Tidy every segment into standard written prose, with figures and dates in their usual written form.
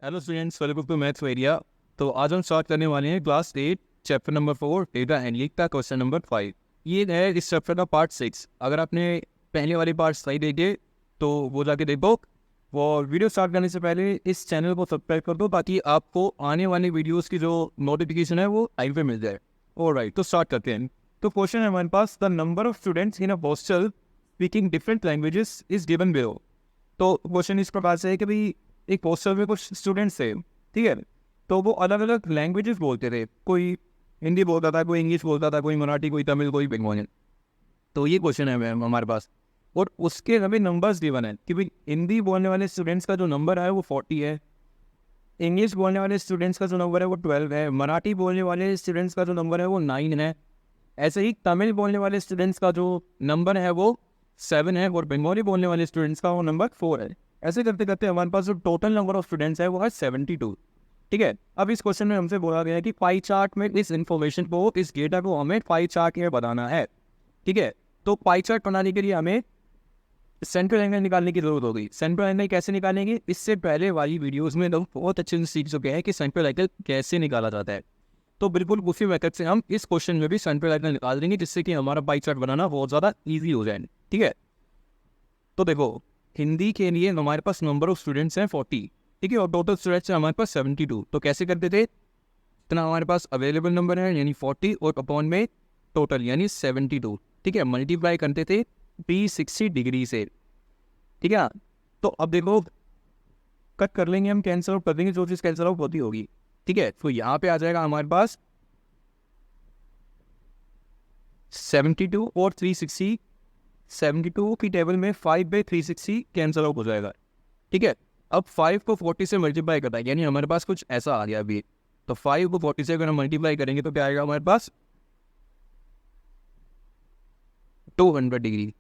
Hello students, welcome to maths area. तो आज हम स्टार्ट करने वाले हैं class 8 chapter number 4 data analytics का क्वेश्चन नंबर 5। ये है इस चैप्टर का पार्ट 6। अगर आपने पहले वाली पार्ट सही देखे तो वो जाके देखो। वो वीडियो स्टार्ट करने से पहले इस चैनल को सब्सक्राइब कर दो ताकि आपको आने वाले वीडियोस की जो नोटिफिकेशन है वो टाइम पे मिल जाए। ऑलराइट, तो स्टार्ट करते हैं। तो क्वेश्चन है हमारे पास, the number of students in a hostel speaking different languages is given below. तो क्वेश्चन इस प्रकार से है कि भाई एक हॉस्टल में कुछ स्टूडेंट्स थे, ठीक है। तो वो अलग अलग लैंग्वेजेस बोलते थे। कोई हिंदी बोलता था, कोई इंग्लिश बोलता था, कोई मराठी, कोई तमिल, कोई बंगाली। तो ये क्वेश्चन है हमारे पास, और उसके हमें नंबर्स गिवन है कि भाई हिंदी बोलने वाले स्टूडेंट्स का जो नंबर है वो 40 है, इंग्लिश बोलने वाले स्टूडेंट्स का जो नंबर है वो 12 है, मराठी बोलने वाले स्टूडेंट्स का जो नंबर है वो 9 है, ऐसे ही तमिल बोलने वाले स्टूडेंट्स का जो नंबर है वो 7 है, और बंगाली बोलने वाले स्टूडेंट्स का वो नंबर 4 है। ऐसे करते करते हमारे पास जो टोटल नंबर ऑफ स्टूडेंट्स है वो है 72। ठीक है। अब इस क्वेश्चन में हमसे बोला गया है कि पाई चार्ट में इस इन्फॉर्मेशन को, इस डेटा को हमें पाई चार्ट में बनाना है। ठीक है। तो पाई चार्ट बनाने के लिए हमें सेंट्रल एंगल निकालने की जरूरत होगी। सेंट्रल एंगल कैसे निकालेंगे, इससे पहले वाली वीडियोस में लोग बहुत अच्छे से सीख चुके हैं कि सेंट्रल एंगल कैसे निकाला जाता है। तो बिल्कुल उसी मेथड से हम इस क्वेश्चन में भी सेंट्रल एंगल निकाल देंगे, जिससे कि हमारा पाई चार्ट बनाना बहुत ज़्यादा ईजी हो जाए। ठीक है। तो देखो, हिंदी के लिए हमारे पास नंबर ऑफ स्टूडेंट्स हैं 40, ठीक है, और टोटल स्टूडेंट्स हैं हमारे पास 72। तो कैसे करते थे, इतना हमारे पास अवेलेबल नंबर है यानी 40 और अपॉन में टोटल यानी 72। ठीक है, मल्टीप्लाई करते थे 360 डिग्री से। ठीक है। तो अब देखो, कट कर लेंगे हम, कैंसिल आउट कर देंगे, जो चीज़ कैंसिल आउट होती होगी। ठीक है। तो यहाँ पे आ जाएगा हमारे पास 72 और 360। 72 की टेबल में 5/360 कैंसिल आउट हो जाएगा। ठीक है। अब 5 को 40 से मल्टीप्लाई करता है, यानी हमारे पास कुछ ऐसा आ गया अभी। तो 5 को 40 से अगर हम मल्टीप्लाई करेंगे तो क्या आएगा हमारे पास, 200 डिग्री।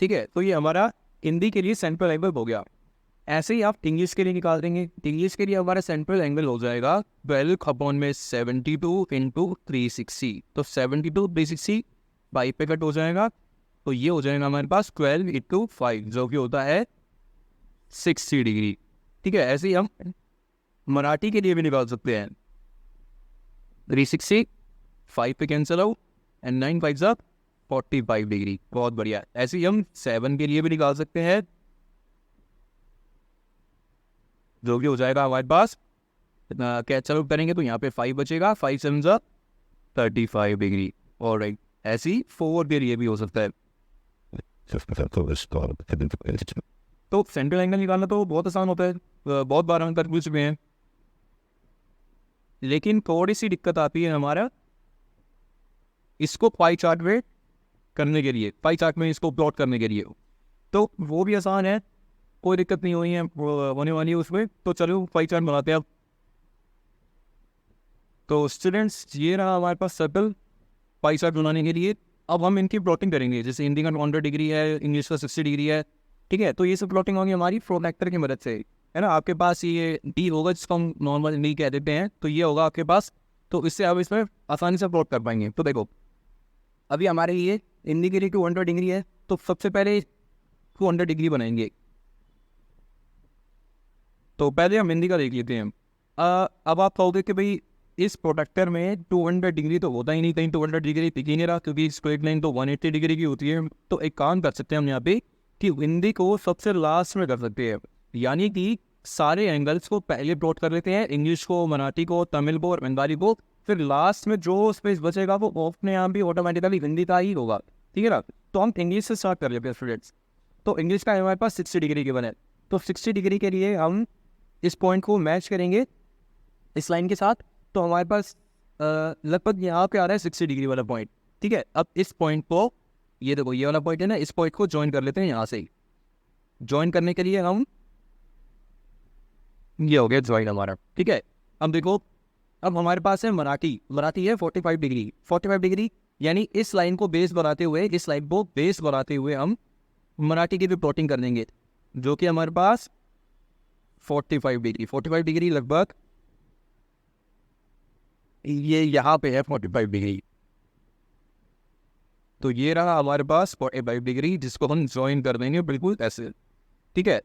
ठीक है। तो ये हमारा हिंदी के लिए सेंट्रल एंगल हो गया। ऐसे ही आप इंग्लिश के लिए निकाल देंगे। इंग्लिश के लिए हमारा सेंट्रल एंगल हो जाएगा 12 अपॉन में 72 इंटू 360। तो 72 360 5 पे कट हो जाएगा, तो ये हो जाएगा हमारे पास 12 इंटू 5, जो कि होता है 60 डिग्री। ठीक है। ऐसे ही हम मराठी के लिए भी निकाल सकते हैं। 360 5 पे कैंसिल आउट एंड 9 5 जा 45 डिग्री। बहुत बढ़िया। ऐसे ही हम 7 के लिए भी निकाल सकते हैं, जो कि हो जाएगा हमारे पास, कैंसिल आउट करेंगे तो यहाँ पे 5 बचेगा, 5 7 जा 35 डिग्री। ऑलराइट। ऐसे ही 4 के लिए भी हो सकता है। तो सेंट्रल एंगल निकालना तो बहुत आसान होता है, बहुत बार हम कर भी चुके हैं। लेकिन थोड़ी सी दिक्कत आती है हमारा इसको पाई चार्ट में करने के लिए, पाई चार्ट में इसको प्लॉट करने के लिए। तो वो भी आसान है, कोई दिक्कत नहीं हुई है होने वाली है उसमें। तो चलो पाई चार्ट बनाते हैं अब। तो स्टूडेंट्स, ये रहा हमारे पास सर्कल पाई चार्ट बनाने के लिए। अब हम इनकी प्लॉटिंग करेंगे, जैसे हिंदी का 200 डिग्री है, इंग्लिश का 60 डिग्री है। ठीक है। तो ये सब प्लॉटिंग होगी हमारी प्रोटेक्टर की मदद से, है ना। आपके पास ये डी होगा जिसको हम नॉर्मल डी कह देते हैं, तो ये होगा आपके पास। तो इससे आप इसमें आसानी से प्लॉट कर पाएंगे। तो देखो, अभी हमारे ये हिंदी के लिए 200 डिग्री है, तो सबसे पहले 200 डिग्री बनाएंगे। तो पहले हम हिंदी का देख लेते हैं। अब आप कहोगे कि भाई इस प्रोटेक्टर में 200 डिग्री तो होता ही नहीं, कहीं 200 डिग्री दिख ही नहीं रहा, क्योंकि स्ट्रेट लाइन तो 180 डिग्री की होती है। तो एक काम कर सकते हैं हम यहाँ पे कि हिंदी को सबसे लास्ट में कर सकते हैं, यानी कि सारे एंगल्स को पहले प्लॉट कर लेते हैं, इंग्लिश को, मराठी को, तमिल को और बंगाली को। फिर लास्ट में जो स्पेस बचेगा वो अपने यहाँ भी ऑटोमेटिकली हिंदी का ही होगा। ठीक है ना। तो हम इंग्लिश से स्टार्ट कर लेते हैं स्टूडेंट्स। तो इंग्लिश का हमारे पास 60 डिग्री के बने, तो 60 डिग्री के लिए हम इस पॉइंट को मैच करेंगे इस लाइन के साथ। तो हमारे पास लगभग यहाँ पे आ रहा है 60 डिग्री वाला पॉइंट। ठीक है। अब इस पॉइंट को, ये देखो ये वाला पॉइंट है ना, इस पॉइंट को ज्वाइन कर लेते हैं यहाँ से ही। ज्वाइन करने के लिए हम, ये हो गया ज्वाइन हमारा। ठीक है। अब देखो, अब हमारे पास है मराठी। मराठी है 45 डिग्री। 45 डिग्री यानी इस लाइन को बेस बनाते हुए, इस लाइन को बेस बनाते हुए हम मराठी की भी प्लॉटिंग कर देंगे, जो कि हमारे पास 45 डिग्री। 45 डिग्री लगभग ये यहाँ पे है 45 डिग्री। तो ये रहा हमारे पास 45 डिग्री, जिसको हम ज्वाइन कर देंगे बिल्कुल ऐसे। ठीक है।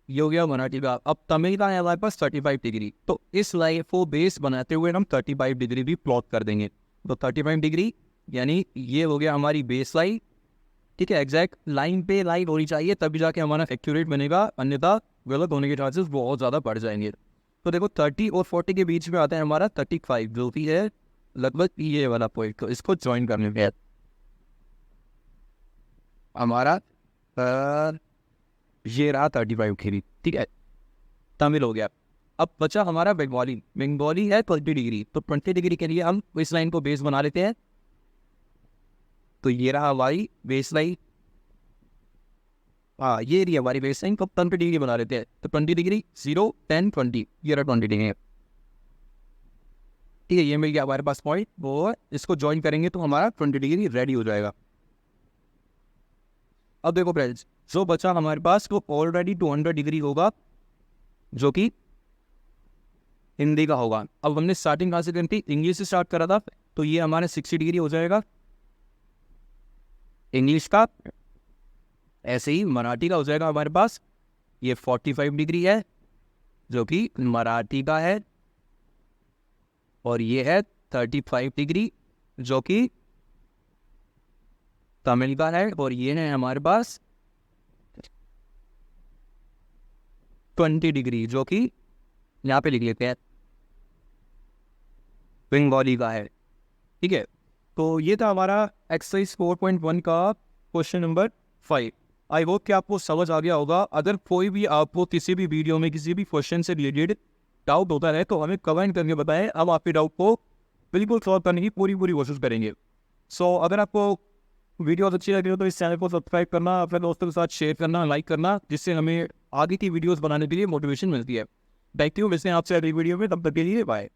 ये हो गया मराठी का। अब तमिल का है हमारे पास 35 डिग्री, तो इस लाइन को बेस बनाते हुए हम 35 डिग्री भी प्लॉट कर देंगे। तो 35 डिग्री यानी ये हो गया हमारी बेस लाइन, ठीक है। एग्जैक्ट लाइन पे लाइन होनी चाहिए तभी जाके हमारा एक्यूरेट बनेगा, अन्यथा गलत होने के चांसेस बहुत ज़्यादा बढ़ जाएंगे। तो देखो 30 और 40 के बीच में आता है हमारा 35, जो भी है लगभग ये वाला पॉइंट। तो इसको ज्वाइन करने में हमारा ये रहा 35 डिग्री, ठीक है। तमिल हो गया। अब बचा हमारा बंगाली। बंगाली है 20 डिग्री, तो 20 डिग्री के लिए हम इस लाइन को बेस बना लेते हैं। तो ये रहा हमारी बेस लाइन, हाँ ये रही हमारी बेस लाइन। तो 20 डिग्री बना लेते हैं। तो 20 डिग्री 0, 10, 20, ये रहा 20 डिग्री, ठीक है। ये मिल गया हमारे पास पॉइंट, वो इसको ज्वाइन करेंगे तो हमारा 20 डिग्री रेडी हो जाएगा। अब देखो फ्रेंड्स, जो बचा हमारे पास वो ऑलरेडी 200 डिग्री होगा, जो कि हिंदी का होगा। अब हमने स्टार्टिंग कहाँ से करी थी, इंग्लिश से स्टार्ट करा था, तो ये हमारा 60 डिग्री हो जाएगा इंग्लिश का। ऐसे ही मराठी का हो जाएगा हमारे पास, ये 45 डिग्री है जो कि मराठी का है, और ये है 35 डिग्री जो कि तमिल का है, और ये है हमारे पास 20 डिग्री जो कि यहाँ पे लिख लेते हैं बंगाली का है, ठीक है। तो ये था हमारा एक्सरसाइज 4.1 का क्वेश्चन नंबर 5। आई होप कि आपको समझ आ गया होगा। अगर कोई भी आपको किसी भी वीडियो में किसी भी क्वेश्चन से रिलेटेड डाउट होता है तो हमें कमेंट करके बताएं, हम आपके डाउट को बिल्कुल सॉल्व करने की पूरी कोशिश करेंगे। सो अगर आपको वीडियो अच्छी लगी हो तो इस चैनल को सब्सक्राइब करना, अपने दोस्तों के साथ शेयर करना, लाइक करना, जिससे हमें आगे की वीडियोस बनाने के लिए मोटिवेशन मिलती है। देखती हूँ वैसे आपसे अगली वीडियो में, तब तक के लिए बाय।